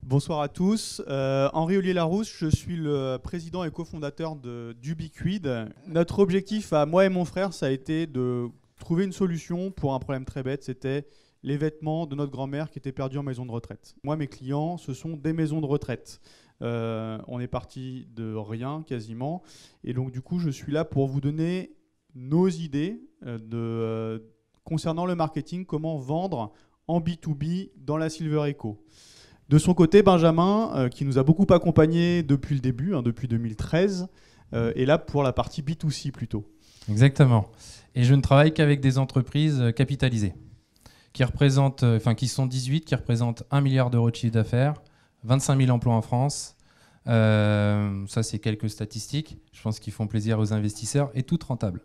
Bonsoir à tous. Henri-Olivier Larousse, je suis le président et cofondateur d'Ubiquid. Notre objectif à moi et mon frère, ça a été de trouver une solution pour un problème très bête. C'était les vêtements de notre grand-mère qui étaient perdus en maison de retraite. Moi, mes clients, ce sont des maisons de retraite. On est parti de rien quasiment. Et donc, du coup, je suis là pour vous donner nos idées concernant le marketing, comment vendre en B2B dans la Silver Eco. De son côté, Benjamin, qui nous a beaucoup accompagnés depuis le début, depuis 2013, est là pour la partie B2C plutôt. Exactement. Et je ne travaille qu'avec des entreprises capitalisées, qui sont 18, qui représentent 1 milliard d'euros de chiffre d'affaires, 25 000 emplois en France. Ça, c'est quelques statistiques. Je pense qu'ils font plaisir aux investisseurs et toutes rentables.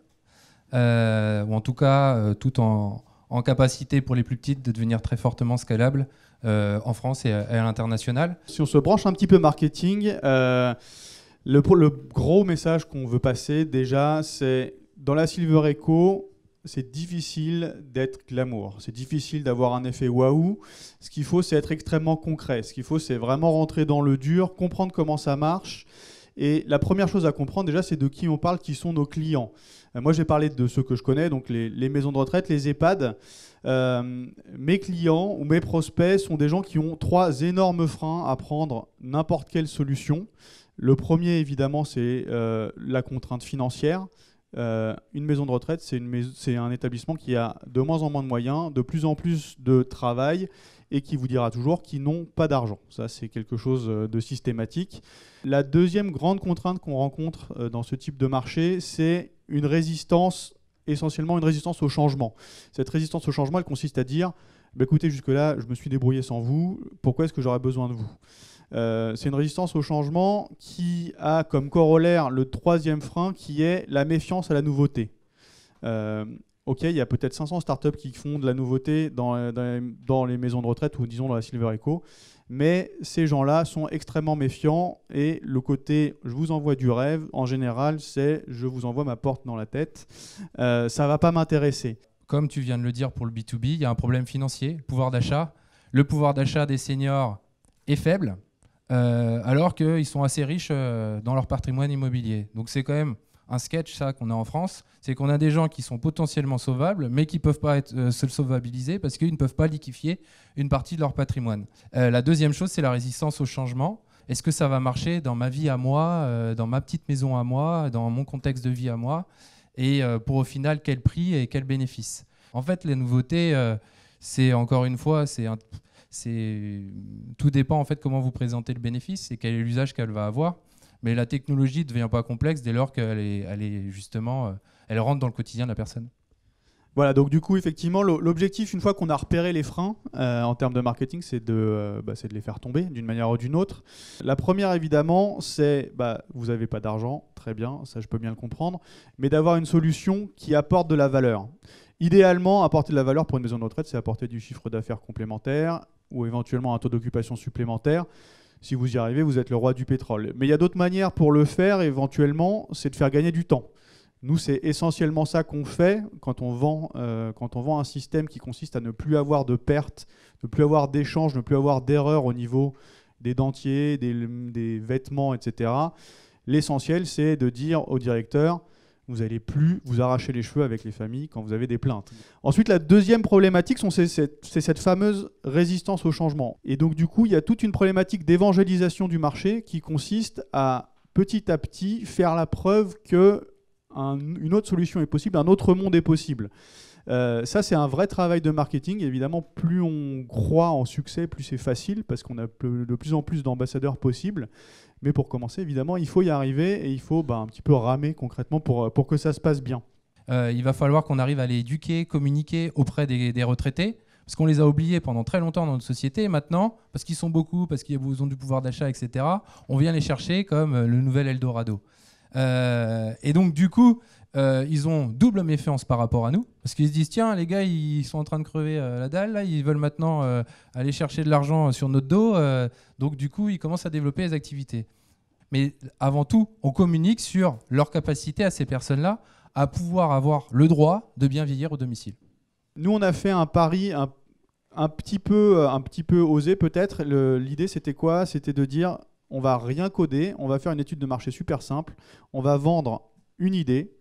Ou en tout cas, toutes en capacité pour les plus petites de devenir très fortement scalables en France et à l'international. Si on se branche un petit peu marketing, le gros message qu'on veut passer déjà, c'est dans la Silver Eco, c'est difficile d'être glamour. C'est difficile d'avoir un effet waouh. Ce qu'il faut, c'est être extrêmement concret. Ce qu'il faut, c'est vraiment rentrer dans le dur, comprendre comment ça marche. Et la première chose à comprendre déjà, c'est de qui on parle, qui sont nos clients. Moi, j'ai parlé de ceux que je connais, donc les maisons de retraite, les EHPAD. Mes clients ou mes prospects sont des gens qui ont 3 énormes freins à prendre n'importe quelle solution. Le premier, évidemment, c'est la contrainte financière. Une maison de retraite, c'est un établissement qui a de moins en moins de moyens, de plus en plus de travail et qui vous dira toujours qu'ils n'ont pas d'argent. Ça, c'est quelque chose de systématique. La deuxième grande contrainte qu'on rencontre dans ce type de marché, c'est une résistance, essentiellement une résistance au changement. Cette résistance au changement, elle consiste à dire écoutez, jusque-là, je me suis débrouillé sans vous, pourquoi est-ce que j'aurais besoin de vous ? C'est une résistance au changement qui a comme corollaire le troisième frein qui est la méfiance à la nouveauté. Ok, il y a peut-être 500 startups qui font de la nouveauté dans les maisons de retraite ou disons dans la Silver Eco, mais ces gens-là sont extrêmement méfiants et le côté « je vous envoie du rêve » en général, c'est « je vous envoie ma porte dans la tête ». Ça ne va pas m'intéresser. Comme tu viens de le dire pour le B2B, il y a un problème financier, le pouvoir d'achat. Le pouvoir d'achat des seniors est faible, alors qu'ils sont assez riches dans leur patrimoine immobilier. Donc c'est quand même un sketch ça qu'on a en France, c'est qu'on a des gens qui sont potentiellement sauvables, mais qui ne peuvent pas se sauvabiliser parce qu'ils ne peuvent pas liquéfier une partie de leur patrimoine. La deuxième chose, c'est la résistance au changement. Est-ce que ça va marcher dans ma vie à moi, dans ma petite maison à moi, dans mon contexte de vie à moi ? Et pour au final, quel prix et quel bénéfice ? En fait, les nouveautés, c'est encore une fois, tout dépend en fait comment vous présentez le bénéfice et quel est l'usage qu'elle va avoir. Mais la technologie ne devient pas complexe dès lors qu'elle elle rentre dans le quotidien de la personne. Voilà, donc du coup, effectivement, l'objectif, une fois qu'on a repéré les freins en termes de marketing, c'est de les faire tomber d'une manière ou d'une autre. La première, évidemment, c'est vous n'avez pas d'argent, très bien, ça je peux bien le comprendre, mais d'avoir une solution qui apporte de la valeur. Idéalement, apporter de la valeur pour une maison de retraite, c'est apporter du chiffre d'affaires complémentaire ou éventuellement un taux d'occupation supplémentaire. Si vous y arrivez, vous êtes le roi du pétrole. Mais il y a d'autres manières pour le faire, éventuellement, c'est de faire gagner du temps. Nous, c'est essentiellement ça qu'on fait quand on vend un système qui consiste à ne plus avoir de pertes, ne plus avoir d'échanges, ne plus avoir d'erreurs au niveau des dentiers, des vêtements, etc. L'essentiel, c'est de dire au directeur, vous n'allez plus vous arracher les cheveux avec les familles quand vous avez des plaintes. Ensuite, la deuxième problématique, c'est cette fameuse résistance au changement. Et donc, du coup, il y a toute une problématique d'évangélisation du marché qui consiste à, petit à petit, faire la preuve qu'une autre solution est possible, un autre monde est possible. Ça, c'est un vrai travail de marketing. Évidemment, plus on croit en succès, plus c'est facile parce qu'on a de plus en plus d'ambassadeurs possibles. Mais pour commencer, évidemment, il faut y arriver et il faut un petit peu ramer concrètement pour que ça se passe bien. Il va falloir qu'on arrive à les éduquer, communiquer auprès des retraités, parce qu'on les a oubliés pendant très longtemps dans notre société. Et maintenant, parce qu'ils sont beaucoup, parce qu'ils ont du pouvoir d'achat, etc., on vient les chercher comme le nouvel Eldorado. Et donc, du coup, ils ont double méfiance par rapport à nous, parce qu'ils se disent, tiens, les gars, ils sont en train de crever la dalle, là, ils veulent maintenant aller chercher de l'argent sur notre dos, donc du coup, ils commencent à développer les activités. Mais avant tout, on communique sur leur capacité à ces personnes-là à pouvoir avoir le droit de bien vieillir au domicile. Nous, on a fait un pari un petit peu osé peut-être. L'idée, c'était quoi? C'était de dire, on va rien coder, on va faire une étude de marché super simple, on va vendre une idée.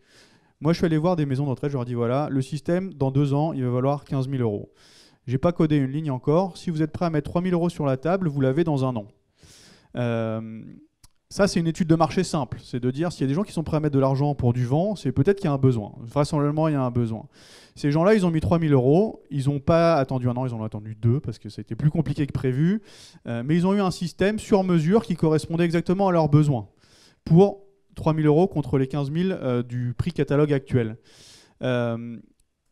Moi, je suis allé voir des maisons de retraite, je leur ai dit, voilà, le système, dans 2 ans, il va valoir 15 000 euros. J'ai pas codé une ligne encore. Si vous êtes prêt à mettre 3 000 euros sur la table, vous l'avez dans 1 an. Ça, c'est une étude de marché simple. C'est de dire, s'il y a des gens qui sont prêts à mettre de l'argent pour du vent, c'est peut-être qu'il y a un besoin. Vraisemblablement, il y a un besoin. Ces gens-là, ils ont mis 3 000 euros. Ils n'ont pas attendu 1 an, ils en ont attendu 2 parce que ça a été plus compliqué que prévu. Mais ils ont eu un système sur mesure qui correspondait exactement à leurs besoins pour 3 000 euros contre les 15 000 du prix catalogue actuel.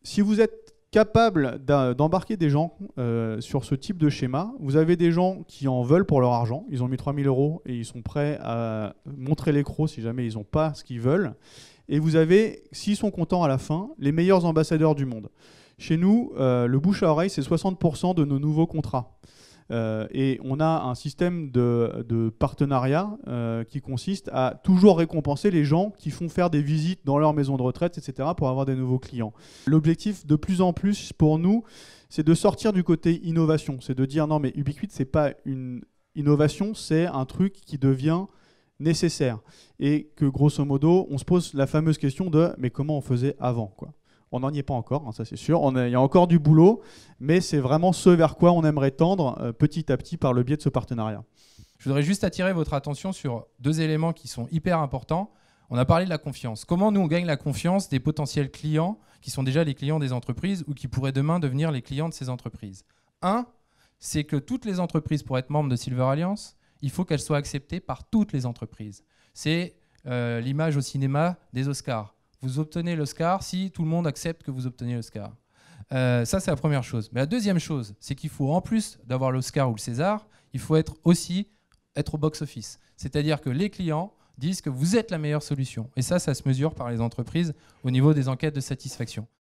Si vous êtes capable d'embarquer des gens sur ce type de schéma, vous avez des gens qui en veulent pour leur argent. Ils ont mis 3 000 euros et ils sont prêts à montrer l'écrou si jamais ils n'ont pas ce qu'ils veulent. Et vous avez, s'ils sont contents à la fin, les meilleurs ambassadeurs du monde. Chez nous, le bouche à oreille, c'est 60% de nos nouveaux contrats. Et on a un système de partenariat qui consiste à toujours récompenser les gens qui font faire des visites dans leur maison de retraite, etc., pour avoir des nouveaux clients. L'objectif de plus en plus pour nous, c'est de sortir du côté innovation. C'est de dire non, mais Ubiquiti, c'est pas une innovation, c'est un truc qui devient nécessaire. Et que grosso modo, on se pose la fameuse question de mais comment on faisait avant, quoi. On n'en y est pas encore, hein, ça c'est sûr. Il y a encore du boulot, mais c'est vraiment ce vers quoi on aimerait tendre petit à petit par le biais de ce partenariat. Je voudrais juste attirer votre attention sur 2 éléments qui sont hyper importants. On a parlé de la confiance. Comment nous on gagne la confiance des potentiels clients qui sont déjà les clients des entreprises ou qui pourraient demain devenir les clients de ces entreprises? Un, c'est que toutes les entreprises, pour être membres de Silver Alliance, il faut qu'elles soient acceptées par toutes les entreprises. C'est l'image au cinéma des Oscars. Vous obtenez l'Oscar si tout le monde accepte que vous obtenez l'Oscar. Ça, c'est la première chose. Mais la deuxième chose, c'est qu'il faut, en plus d'avoir l'Oscar ou le César, il faut aussi être au box-office. C'est-à-dire que les clients disent que vous êtes la meilleure solution. Et ça se mesure par les entreprises au niveau des enquêtes de satisfaction.